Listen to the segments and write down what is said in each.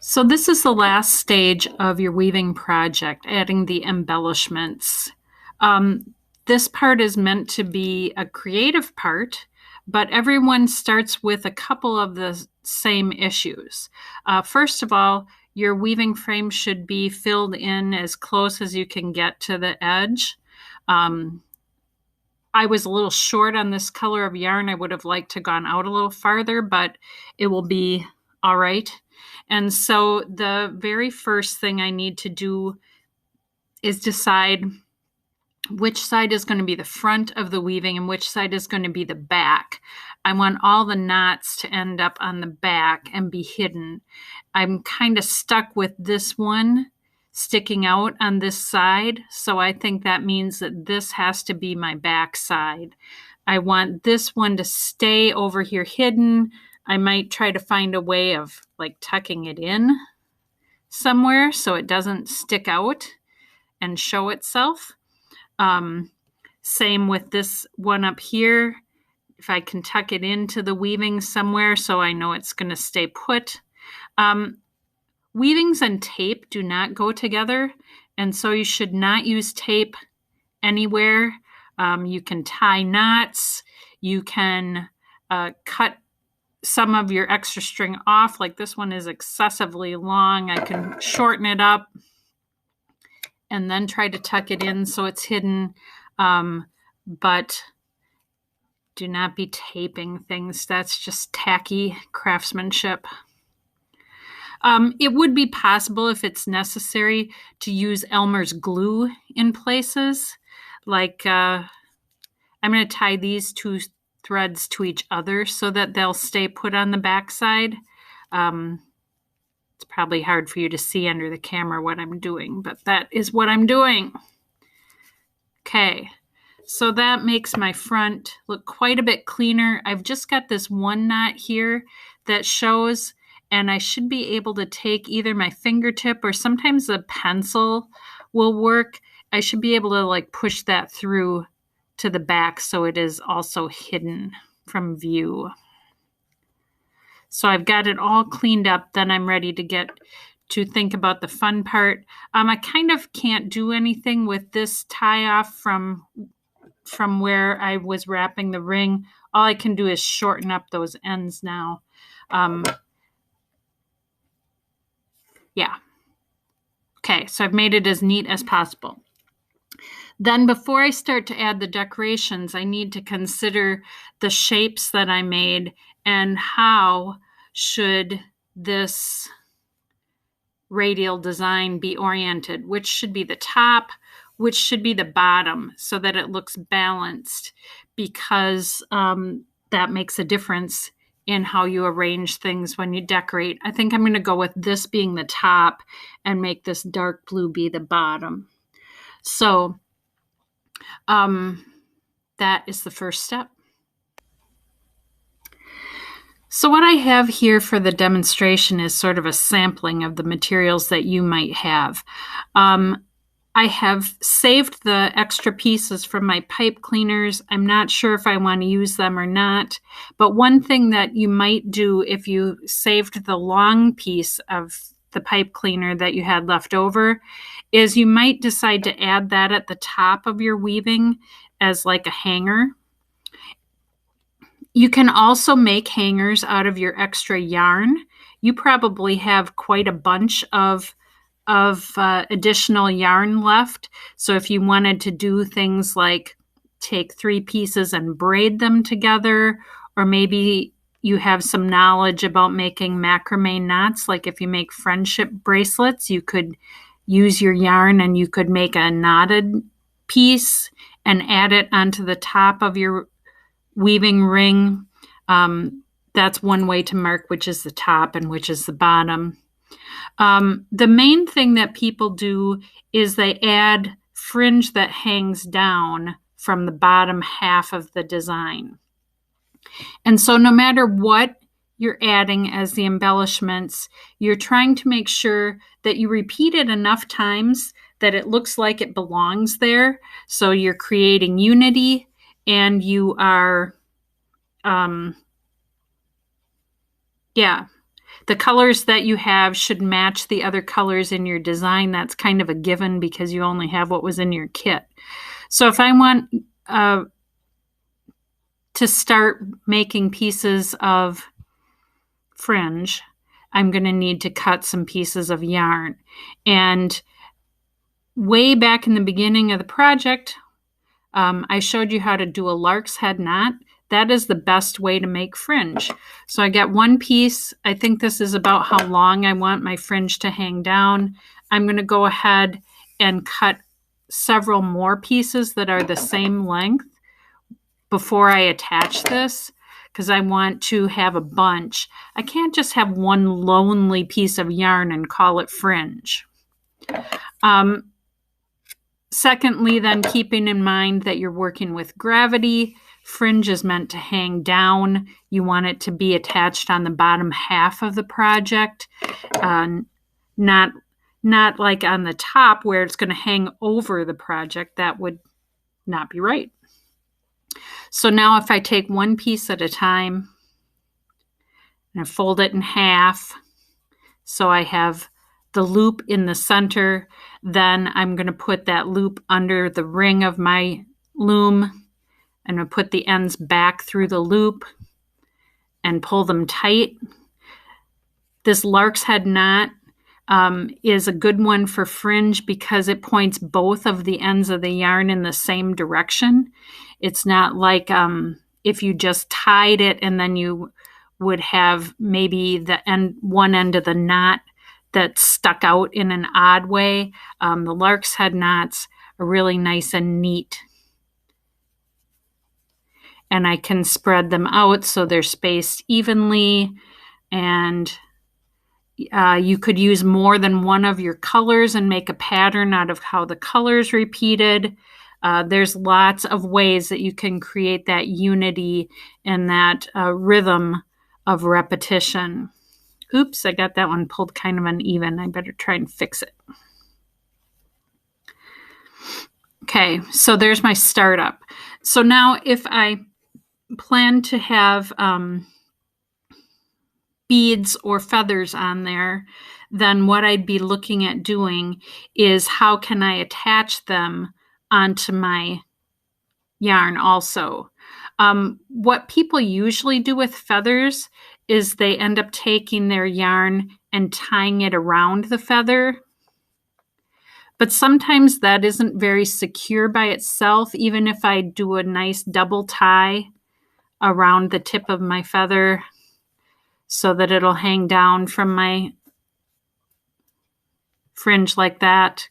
So this is the last stage of your weaving project, adding the embellishments. This part is meant to be a creative part, but everyone starts with a couple of the same issues. First of all, your weaving frame should be filled in as close as you can get to the edge. Um, I was a little short on this color of yarn. I would have liked to gone out a little farther, but it will be all right. And so the very first thing I need to do is decide which side is going to be the front of the weaving and which side is going to be the back. I want all the knots to end up on the back and be hidden. I'm kind of stuck with this one sticking out on this side, so I think that means that this has to be my back side. I want this one to stay over here hidden. I might try to find a way of like tucking it in somewhere so it doesn't stick out and show itself. Same with this one up here. If I can tuck it into the weaving somewhere so I know it's going to stay put. Weavings and tape do not go together, and so you should not use tape anywhere. You can tie knots. You can cut some of your extra string off. Like this one is excessively long. I can shorten it up and then try to tuck it in so it's hidden. But do not be taping things. That's just tacky craftsmanship. It would be possible, if it's necessary, to use Elmer's glue in places. Like I'm going to tie these two threads to each other so that they'll stay put on the backside. It's probably hard for you to see under the camera what I'm doing, but that is what I'm doing. Okay, so that makes my front look quite a bit cleaner. I've just got this one knot here that shows, and I should be able to take either my fingertip or sometimes a pencil will work. I should be able to like push that through to the back so it is also hidden from view. So I've got it all cleaned up. Then I'm ready to get to think about the fun part. I kind of can't do anything with this tie off from where I was wrapping the ring. All I can do is shorten up those ends now. Yeah. Okay, so I've made it as neat as possible. Then before I start to add the decorations, I need to consider the shapes that I made and how should this radial design be oriented, which should be the top, which should be the bottom, so that it looks balanced, because that makes a difference in how you arrange things when you decorate. I think I'm going to go with this being the top and make this dark blue be the bottom. So that is the first step. So what I have here for the demonstration is sort of a sampling of the materials that you might have. I have saved the extra pieces from my pipe cleaners. I'm not sure if I want to use them or not, but one thing that you might do if you saved the long piece of the pipe cleaner that you had left over is you might decide to add that at the top of your weaving as like a hanger. You can also make hangers out of your extra yarn. You probably have quite a bunch of additional yarn left. So if you wanted to do things like take 3 pieces and braid them together, or maybe you have some knowledge about making macrame knots, like if you make friendship bracelets, you could use your yarn and you could make a knotted piece and add it onto the top of your weaving ring. That's one way to mark which is the top and which is the bottom. The main thing that people do is they add fringe that hangs down from the bottom half of the design. And so no matter what you're adding as the embellishments, you're trying to make sure that you repeat it enough times that it looks like it belongs there. So you're creating unity, and you are, the colors that you have should match the other colors in your design. That's kind of a given because you only have what was in your kit. So if I want to start making pieces of fringe, I'm going to need to cut some pieces of yarn. And way back in the beginning of the project, I showed you how to do a lark's head knot. That is the best way to make fringe. So I got one piece. I think this is about how long I want my fringe to hang down. I'm going to go ahead and cut several more pieces that are the same length before I attach this, because I want to have a bunch. I can't just have one lonely piece of yarn and call it fringe. Secondly, then, keeping in mind that you're working with gravity, fringe is meant to hang down. You want it to be attached on the bottom half of the project, not like on the top where it's going to hang over the project. That would not be right. So now if I take one piece at a time and I fold it in half, so I have the loop in the center, then I'm going to put that loop under the ring of my loom, and I put the ends back through the loop and pull them tight. This lark's head knot is a good one for fringe because it points both of the ends of the yarn in the same direction. It's not like if you just tied it and then you would have maybe one end of the knot that stuck out in an odd way. The lark's head knots are really nice and neat. And I can spread them out so they're spaced evenly. And you could use more than one of your colors and make a pattern out of how the colors repeated. There's lots of ways that you can create that unity and that rhythm of repetition. Oops, I got that one pulled kind of uneven. I better try and fix it. Okay, so there's my startup. So now if I plan to have beads or feathers on there, then what I'd be looking at doing is how can I attach them onto my yarn also. What people usually do with feathers is they end up taking their yarn and tying it around the feather. But sometimes that isn't very secure by itself, even if I do a nice double tie around the tip of my feather so that it'll hang down from my fringe like that.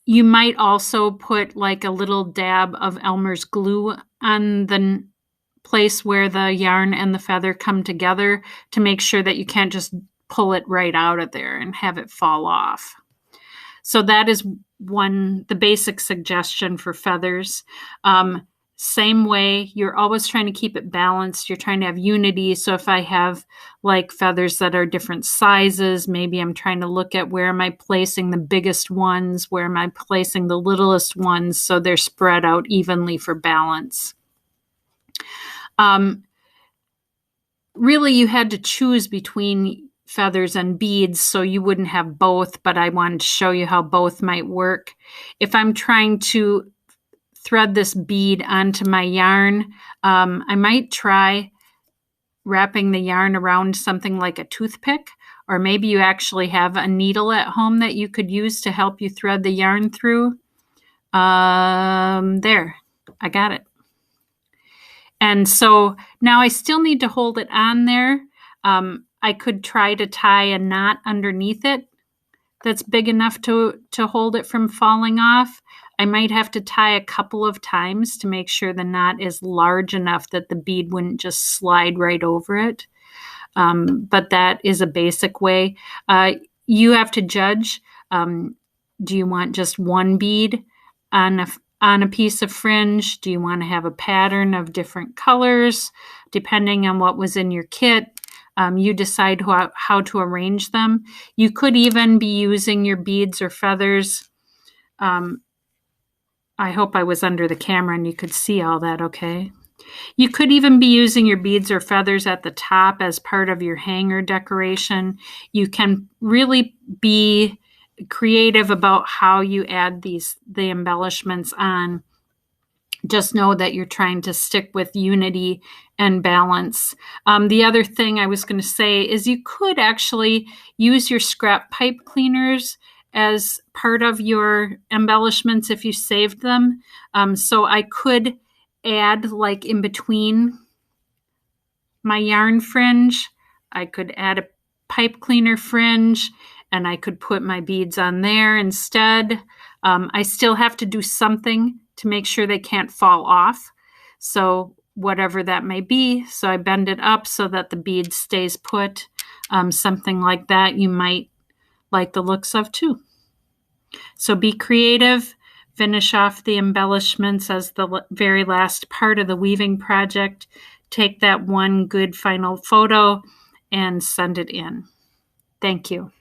You might also put like a little dab of Elmer's glue on the place where the yarn and the feather come together to make sure that you can't just pull it right out of there and have it fall off. So that is the basic suggestion for feathers. Same way, you're always trying to keep it balanced. You're trying to have unity. So if I have like feathers that are different sizes, maybe I'm trying to look at where am I placing the biggest ones, where am I placing the littlest ones, so they're spread out evenly for balance. Really, you had to choose between feathers and beads, so you wouldn't have both, but I wanted to show you how both might work. If I'm trying to thread this bead onto my yarn, I might try wrapping the yarn around something like a toothpick, or maybe you actually have a needle at home that you could use to help you thread the yarn through. There, I got it. And so now I still need to hold it on there. I could try to tie a knot underneath it that's big enough to hold it from falling off. I might have to tie a couple of times to make sure the knot is large enough that the bead wouldn't just slide right over it. But that is a basic way. You have to judge. Do you want just one bead on a piece of fringe? Do you want to have a pattern of different colors? Depending on what was in your kit, you decide how to arrange them. You could even be using your beads or feathers. I hope I was under the camera and you could see all that okay. You could even be using your beads or feathers at the top as part of your hanger decoration. You can really be creative about how you add the embellishments on. Just know that you're trying to stick with unity and balance. The other thing I was going to say is you could actually use your scrap pipe cleaners as part of your embellishments if you saved them. So I could add, like in between my yarn fringe, I could add a pipe cleaner fringe, and I could put my beads on there instead. I still have to do something to make sure they can't fall off. So whatever that may be, so I bend it up so that the bead stays put. Something like that you might like the looks of too. So be creative. Finish off the embellishments as the very last part of the weaving project. Take that one good final photo and send it in. Thank you.